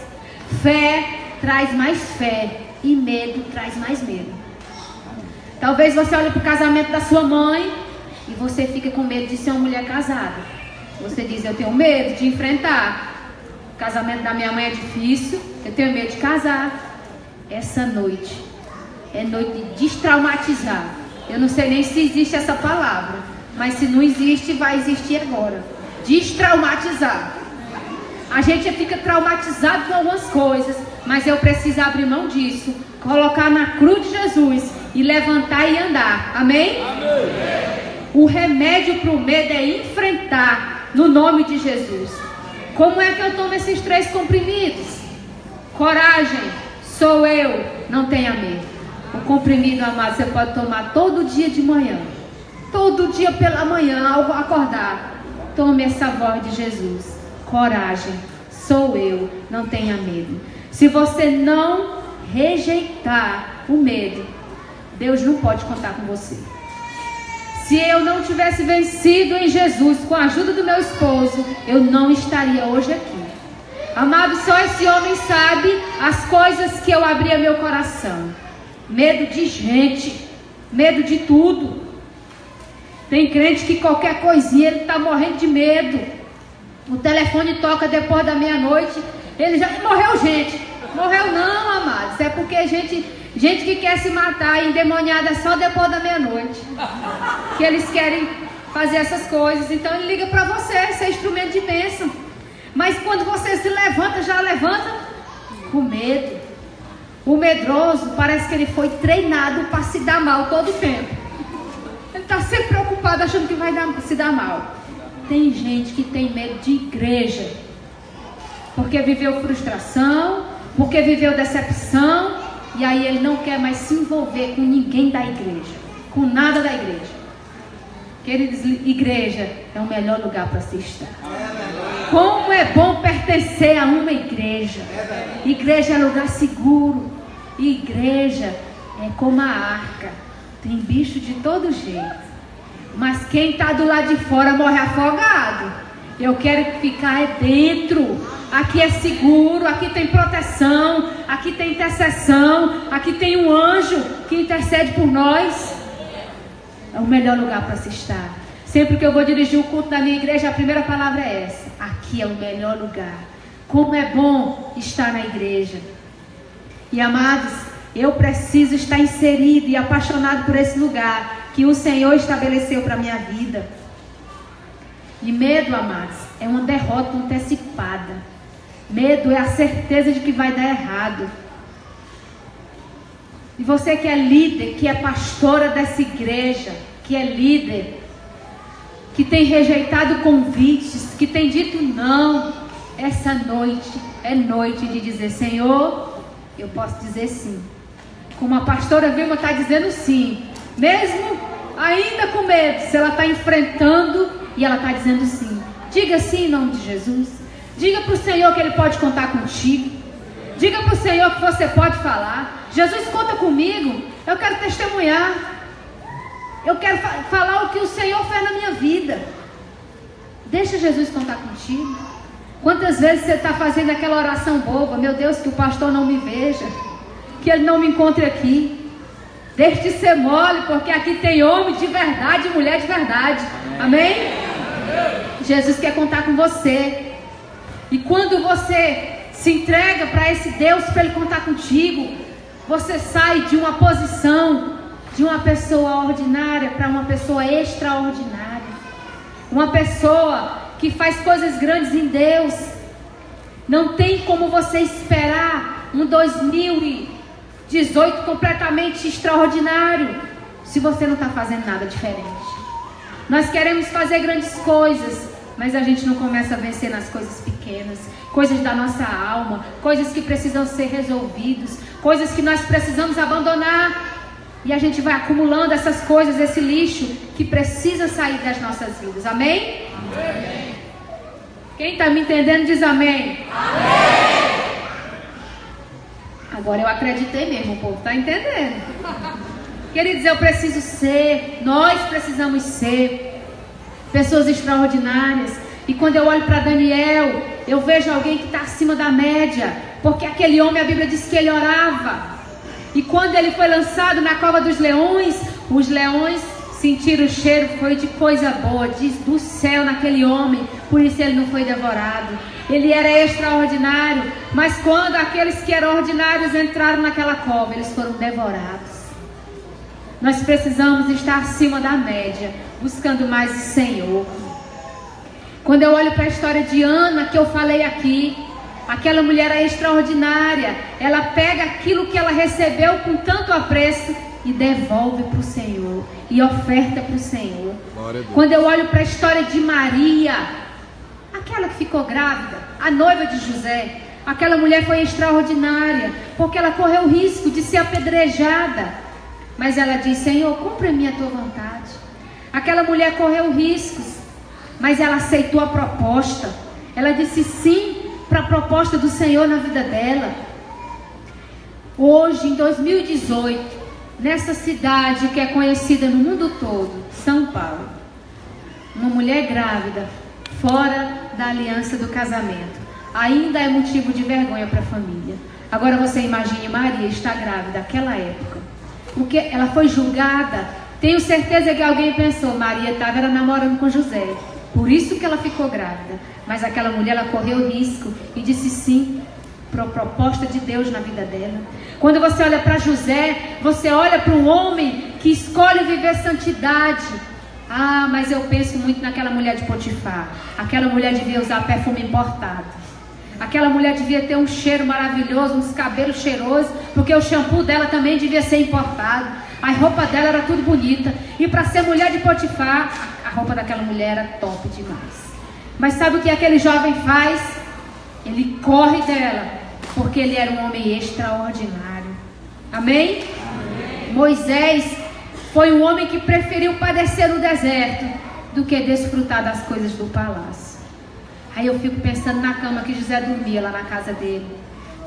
Fé traz mais fé e medo traz mais medo. Talvez você olhe para o casamento da sua mãe e você fica com medo de ser uma mulher casada. Você diz, eu tenho medo de enfrentar. O casamento da minha mãe é difícil, eu tenho medo de casar. Essa noite é noite de destraumatizar. Eu não sei nem se existe essa palavra, mas se não existe, vai existir agora. Destraumatizar. A gente fica traumatizado com algumas coisas, mas eu preciso abrir mão disso, colocar na cruz de Jesus e levantar e andar. Amém? Amém. O remédio para o medo é enfrentar no nome de Jesus. Como é que eu tomo esses 3 comprimidos? Coragem, sou eu, não tenha medo. O comprimido, amado, você pode tomar todo dia de manhã. Todo dia pela manhã, ao acordar. Tome essa voz de Jesus. Coragem, sou eu, não tenha medo. Se você não rejeitar o medo, Deus não pode contar com você. Se eu não tivesse vencido em Jesus com a ajuda do meu esposo, eu não estaria hoje aqui. Amado, só esse homem sabe as coisas que eu abria meu coração. Medo de gente, medo de tudo. Tem crente que qualquer coisinha ele está morrendo de medo. O telefone toca depois da meia-noite, ele já morreu gente. Morreu não, amados. É porque gente que quer se matar, endemoniada só depois da meia-noite. Que eles querem fazer essas coisas. Então ele liga para você, ser instrumento de bênção. Mas quando você se levanta, já levanta com medo. O medroso parece que ele foi treinado para se dar mal todo o tempo. Ele está sempre preocupado, achando que vai se dar mal. Tem gente que tem medo de igreja, porque viveu frustração, porque viveu decepção, e aí ele não quer mais se envolver com ninguém da igreja, com nada da igreja. Queridos, igreja é o melhor lugar para se estar. Como é bom pertencer a uma igreja. Igreja é lugar seguro. Igreja é como a arca, tem bicho de todo jeito. Mas quem está do lado de fora morre afogado. Eu quero ficar dentro. Aqui é seguro, aqui tem proteção, aqui tem intercessão, aqui tem um anjo que intercede por nós. É o melhor lugar para se estar. Sempre que eu vou dirigir o culto da minha igreja, a primeira palavra é essa: aqui é o melhor lugar. Como é bom estar na igreja. E amados, eu preciso estar inserido e apaixonado por esse lugar que o Senhor estabeleceu para a minha vida. E medo, amados, é uma derrota antecipada. Medo é a certeza de que vai dar errado. E você que é líder, que é pastora dessa igreja, que é líder, que tem rejeitado convites, que tem dito não, essa noite é noite de dizer: Senhor, eu posso dizer sim. Como a pastora Vilma está dizendo sim, mesmo ainda com medo, se ela está enfrentando e ela está dizendo sim. Diga sim em nome de Jesus. Diga para o Senhor que Ele pode contar contigo. Diga para o Senhor que você pode falar: Jesus, conta comigo, eu quero testemunhar. Eu quero falar o que o Senhor fez na minha vida. Deixa Jesus contar contigo. Quantas vezes você está fazendo aquela oração boba: meu Deus, que o pastor não me veja, que ele não me encontre aqui. Deixe de ser mole, porque aqui tem homem de verdade e mulher de verdade. Amém? Jesus quer contar com você. E quando você se entrega para esse Deus, para Ele contar contigo, você sai de uma posição de uma pessoa ordinária para uma pessoa extraordinária. Uma pessoa que faz coisas grandes em Deus. Não tem como você esperar um 2018 completamente extraordinário se você não está fazendo nada diferente. Nós queremos fazer grandes coisas, mas a gente não começa a vencer nas coisas pequenas, coisas da nossa alma, coisas que precisam ser resolvidas, coisas que nós precisamos abandonar. E a gente vai acumulando essas coisas, esse lixo que precisa sair das nossas vidas. Amém? Amém. Quem está me entendendo diz amém. Amém. Agora eu acreditei mesmo, o povo está entendendo. Queridos, eu preciso ser, nós precisamos ser pessoas extraordinárias. E quando eu olho para Daniel, eu vejo alguém que está acima da média, porque aquele homem, a Bíblia diz que ele orava. E quando ele foi lançado na cova dos leões, os leões sentir o cheiro foi de coisa boa, do céu naquele homem, por isso ele não foi devorado. Ele era extraordinário, mas quando aqueles que eram ordinários entraram naquela cova, eles foram devorados. Nós precisamos estar acima da média, buscando mais o Senhor. Quando eu olho para a história de Ana, que eu falei aqui, aquela mulher é extraordinária. Ela pega aquilo que ela recebeu com tanto apreço e devolve para o Senhor, e oferta para o Senhor. Quando eu olho para a história de Maria, aquela que ficou grávida, a noiva de José, aquela mulher foi extraordinária, porque ela correu o risco de ser apedrejada, mas ela disse: Senhor, cumpre-me a tua vontade. Aquela mulher correu riscos, mas ela aceitou a proposta. Ela disse sim para a proposta do Senhor na vida dela. Hoje, em 2018, nessa cidade que é conhecida no mundo todo, São Paulo, uma mulher grávida, fora da aliança do casamento, ainda é motivo de vergonha para a família. Agora você imagine Maria está grávida naquela época, porque ela foi julgada. Tenho certeza que alguém pensou: Maria estava namorando com José, por isso que ela ficou grávida. Mas aquela mulher, ela correu risco e disse sim para a proposta de Deus na vida dela. Quando você olha para José, você olha para um homem que escolhe viver santidade. Ah, mas eu penso muito naquela mulher de Potifar. Aquela mulher devia usar perfume importado. Aquela mulher devia ter um cheiro maravilhoso, uns cabelos cheirosos, porque o shampoo dela também devia ser importado. A roupa dela era tudo bonita. E para ser mulher de Potifar, a roupa daquela mulher era top demais. Mas sabe o que aquele jovem faz? Ele corre dela, porque ele era um homem extraordinário. Amém? Amém. Moisés foi um homem que preferiu padecer no deserto do que desfrutar das coisas do palácio. Aí eu fico pensando na cama que José dormia lá na casa dele.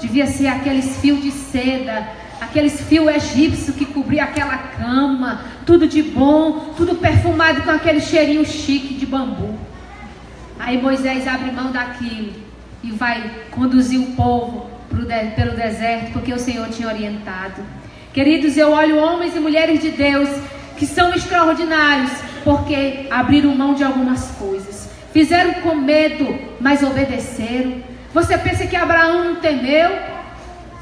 Devia ser aqueles fios de seda, aqueles fios egípcios que cobriam aquela cama, tudo de bom, tudo perfumado com aquele cheirinho chique de bambu. Aí Moisés abre mão daquilo e vai conduzir o povo pelo deserto, porque o Senhor tinha orientado. Queridos, eu olho homens e mulheres de Deus que são extraordinários, porque abriram mão de algumas coisas, fizeram com medo, mas obedeceram. Você pensa que Abraão não temeu?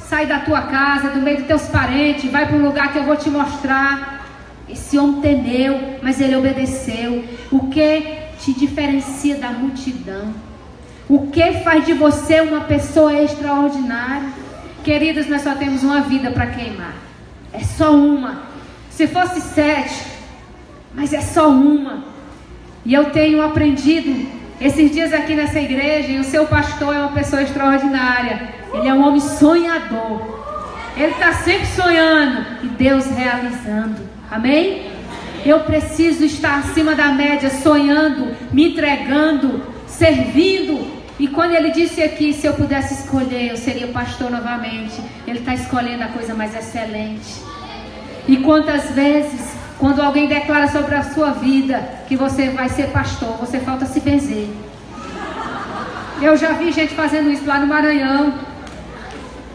Sai da tua casa, do meio dos teus parentes, vai para um lugar que eu vou te mostrar. Esse homem temeu, mas ele obedeceu. O que te diferencia da multidão? O que faz de você uma pessoa extraordinária? Queridos, nós só temos uma vida para queimar. É só uma. Se fosse 7, mas é só uma. E eu tenho aprendido esses dias aqui nessa igreja, e o seu pastor é uma pessoa extraordinária. Ele é um homem sonhador. Ele está sempre sonhando e Deus realizando. Amém? Eu preciso estar acima da média, sonhando, me entregando, servindo. E quando ele disse aqui, se eu pudesse escolher, eu seria pastor novamente. Ele está escolhendo a coisa mais excelente. E quantas vezes, quando alguém declara sobre a sua vida que você vai ser pastor, você falta se benzer. Eu já vi gente fazendo isso lá no Maranhão.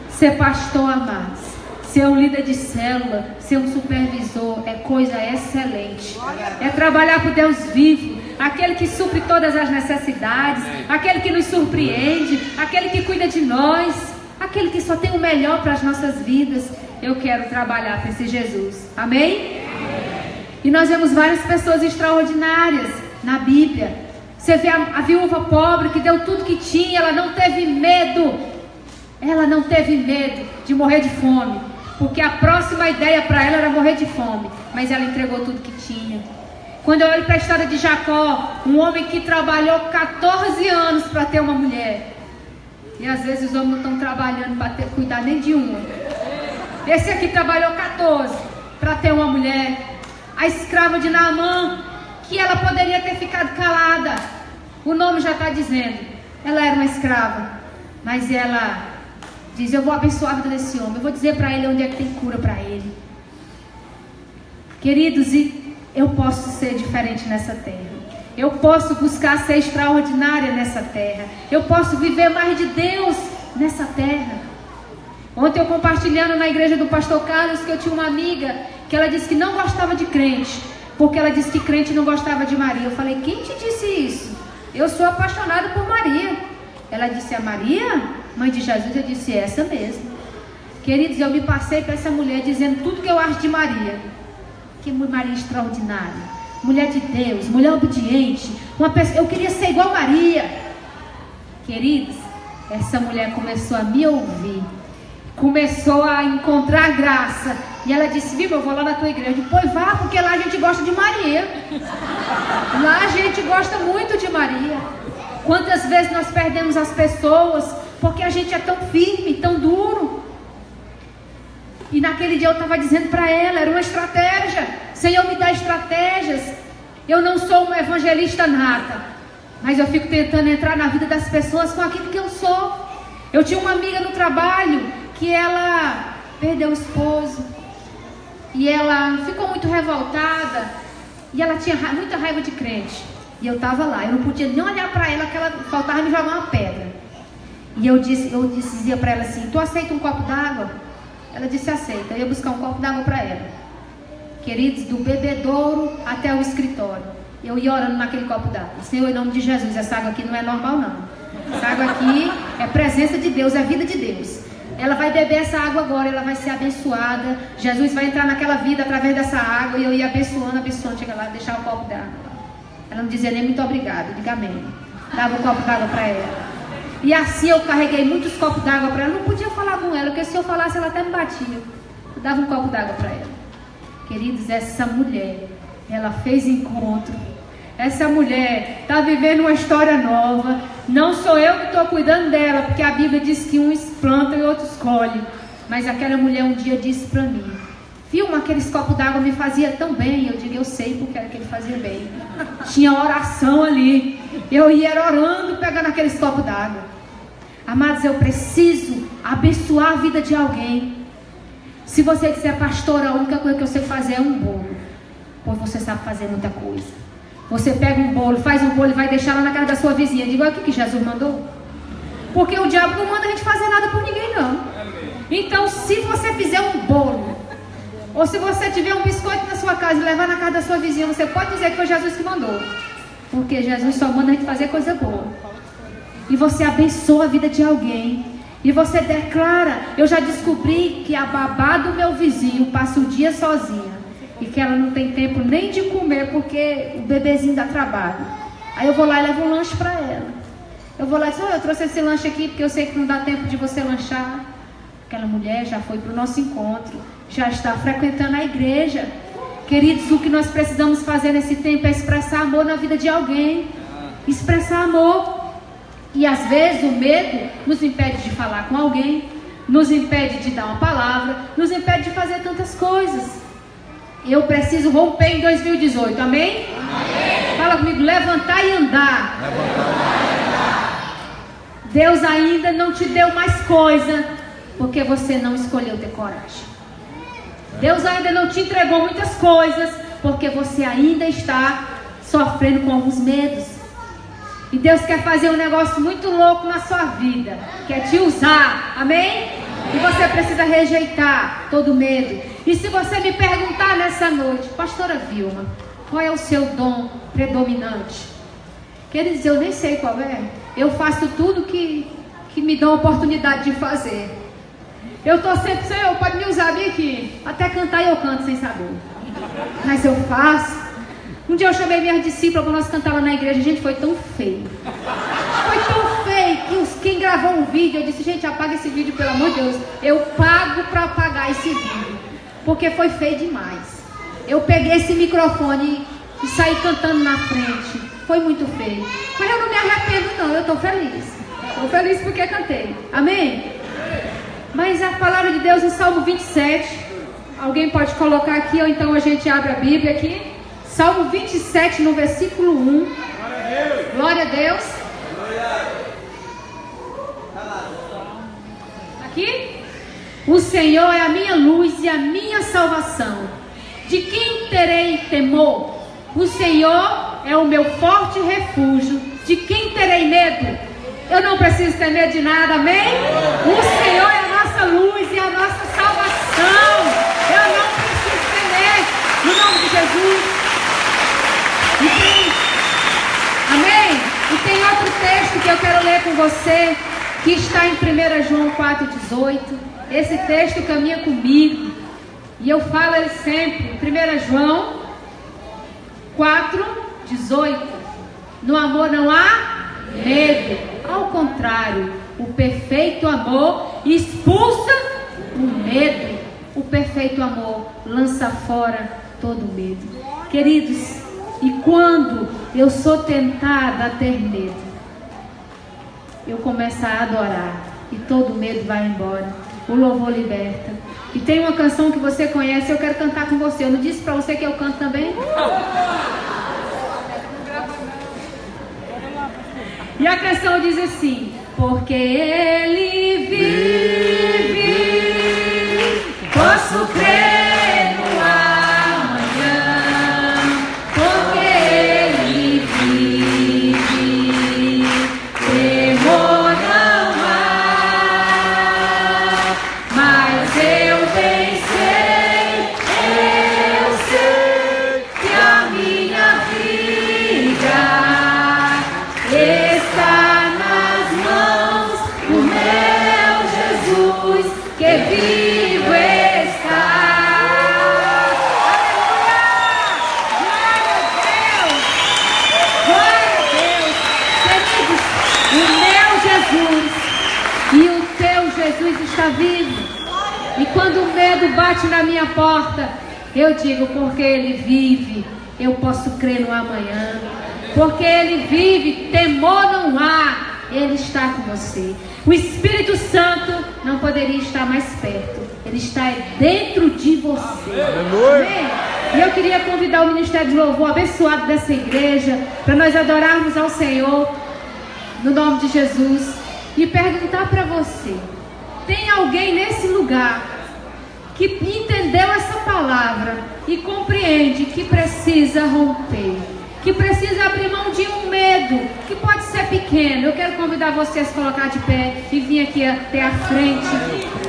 Ser pastor, amados, ser um líder de célula, ser um supervisor, é coisa excelente. É trabalhar com Deus vivo, aquele que supre todas as necessidades, aquele que nos surpreende, aquele que cuida de nós, aquele que só tem o melhor para as nossas vidas. Eu quero trabalhar para esse Jesus. Amém? E nós vemos várias pessoas extraordinárias na Bíblia. Você vê a viúva pobre que deu tudo que tinha, ela não teve medo. Ela não teve medo de morrer de fome, porque a próxima ideia para ela era morrer de fome, mas ela entregou tudo que tinha. Quando eu olho para a história de Jacó, um homem que trabalhou 14 anos para ter uma mulher, e às vezes os homens não estão trabalhando para cuidar nem de uma. Esse aqui trabalhou 14 para ter uma mulher. A escrava de Naamã, que ela poderia ter ficado calada, o nome já está dizendo, ela era uma escrava, mas ela diz: eu vou abençoar a vida desse homem, eu vou dizer para ele onde é que tem cura para ele. Queridos, e eu posso ser diferente nessa terra. Eu posso buscar ser extraordinária nessa terra. Eu posso viver mais de Deus nessa terra. Ontem eu compartilhando na igreja do pastor Carlos, que eu tinha uma amiga que ela disse que não gostava de crente, porque ela disse que crente não gostava de Maria. Eu falei, quem te disse isso? Eu sou apaixonada por Maria. Ela disse, a Maria, mãe de Jesus? Eu disse, essa mesmo. Queridos, eu me passei para essa mulher dizendo tudo que eu acho de Maria. Que Maria extraordinária, mulher de Deus, mulher obediente, uma pessoa, eu queria ser igual Maria. Queridos, essa mulher começou a me ouvir, começou a encontrar graça, e ela disse, viu, eu vou lá na tua igreja. Eu disse, pois vá, porque lá a gente gosta de Maria, lá a gente gosta muito de Maria. Quantas vezes nós perdemos as pessoas porque a gente é tão firme, tão duro. E naquele dia eu estava dizendo para ela, era uma estratégia. Senhor, me dá estratégias. Eu não sou uma evangelista nata, mas eu fico tentando entrar na vida das pessoas com aquilo que eu sou. Eu tinha uma amiga no trabalho que ela perdeu o esposo, e ela ficou muito revoltada, e ela tinha muita raiva de crente. E eu estava lá, eu não podia nem olhar para ela, que ela faltava me jogar uma pedra. E eu dizia para ela assim, tu aceita um copo d'água? Ela disse, aceita. Eu ia buscar um copo d'água para ela. Queridos, do bebedouro até o escritório, eu ia orando naquele copo d'água. Senhor, em nome de Jesus, essa água aqui não é normal não. Essa água aqui é presença de Deus, é vida de Deus. Ela vai beber essa água agora, ela vai ser abençoada. Jesus vai entrar naquela vida através dessa água. E eu ia abençoando, chega lá, deixar o copo d'água. Ela não dizia nem muito obrigado, diga amém. Dava o copo d'água para ela. E assim eu carreguei muitos copos d'água para ela. Eu não podia falar com ela, porque se eu falasse ela até me batia. Eu dava um copo d'água para ela. Queridos, essa mulher, ela fez encontro. Essa mulher está vivendo uma história nova. Não sou eu que estou cuidando dela, porque a Bíblia diz que uns plantam e outros colhem. Mas aquela mulher um dia disse para mim, Vilma, aqueles copos d'água me fazia tão bem. Eu digo, eu sei porque era que ele fazia bem. Tinha oração ali. Eu ia orando, pegando aqueles copos d'água. Amados, eu preciso abençoar a vida de alguém. Se você disser, pastora, a única coisa que eu sei fazer é um bolo, pois você sabe fazer muita coisa. Você pega um bolo, faz um bolo e vai deixar lá na casa da sua vizinha. Diga, olha o que Jesus mandou. Porque o diabo não manda a gente fazer nada por ninguém, não. Então, se você fizer um bolo, ou se você tiver um biscoito na sua casa e levar na casa da sua vizinha, você pode dizer que foi Jesus que mandou. Porque Jesus só manda a gente fazer coisa boa. E você abençoa a vida de alguém. E você declara, eu já descobri que a babá do meu vizinho passa o dia sozinha. E que ela não tem tempo nem de comer, porque o bebezinho dá trabalho. Aí eu vou lá e levo um lanche para ela. Eu vou lá e digo, eu trouxe esse lanche aqui, porque eu sei que não dá tempo de você lanchar. Aquela mulher já foi para o nosso encontro, já está frequentando a igreja. Queridos, o que nós precisamos fazer nesse tempo é expressar amor na vida de alguém. Expressar amor. E às vezes o medo nos impede de falar com alguém, nos impede de dar uma palavra, nos impede de fazer tantas coisas. Eu preciso romper em 2018, amém? Amém. Fala comigo, levantar e andar. Deus ainda não te deu mais coisa, porque você não escolheu ter coragem. Deus ainda não te entregou muitas coisas, porque você ainda está sofrendo com alguns medos. E Deus quer fazer um negócio muito louco na sua vida, quer te usar, amém? E você precisa rejeitar todo medo. E se você me perguntar nessa noite, pastora Vilma, qual é o seu dom predominante? Queridos, eu nem sei qual é. Eu faço tudo que me dão a oportunidade de fazer. Eu estou sempre, Senhor, pode me usar bem aqui. Até cantar eu canto sem saber. Mas eu faço. Um dia eu chamei minhas discípulas para nós cantar lá na igreja. Gente, foi tão feio. Foi tão feio que quem gravou um vídeo, eu disse, gente, apaga esse vídeo, pelo amor de Deus. Eu pago para apagar esse vídeo, porque foi feio demais. Eu peguei esse microfone e saí cantando na frente. Foi muito feio. Mas eu não me arrependo não, eu estou feliz. Estou feliz porque cantei. Amém? Mas a palavra de Deus em Salmo 27. Alguém pode colocar aqui, ou então a gente abre a Bíblia aqui. Salmo 27, no versículo 1. Glória a Deus. Aqui. O Senhor é a minha luz e a minha salvação. De quem terei temor? O Senhor é o meu forte refúgio. De quem terei medo? Eu não preciso ter medo de nada, amém? O Senhor é a nossa luz e a nossa salvação. Eu não preciso ter medo. No nome de Jesus. ler com você que está em 1 João 4,18. Esse texto caminha comigo e eu falo ele sempre. 1 João 4,18. No amor não há medo. Ao contrário, o perfeito amor expulsa o medo. O perfeito amor lança fora todo medo. Queridos, e quando eu sou tentada a ter medo, eu começo a adorar e todo medo vai embora. O louvor liberta. E tem uma canção que você conhece, eu quero cantar com você. Eu não disse pra você que eu canto também? E a canção diz assim: porque Ele vive, posso crer no amanhã. Porque Ele vive, temor não há. Mas eu bem sei que a minha vida está nas mãos do meu Jesus, que vivo está. Glória a Deus! Queridos, o meu Jesus e o teu Jesus está vivo. E quando o medo bate na minha porta, eu digo: porque Ele vive, eu posso crer no amanhã. Porque Ele vive, temor não há. Ele está com você. O Espírito Santo não poderia estar mais perto. Ele está dentro de você. Amém? E eu queria convidar o Ministério de Louvor abençoado dessa igreja para nós adorarmos ao Senhor no nome de Jesus e perguntar para você: tem alguém nesse lugar que entendeu essa palavra e compreende que precisa romper, que precisa abrir mão de um medo que pode ser pequeno? Eu quero convidar você a se colocar de pé e vir aqui até a frente.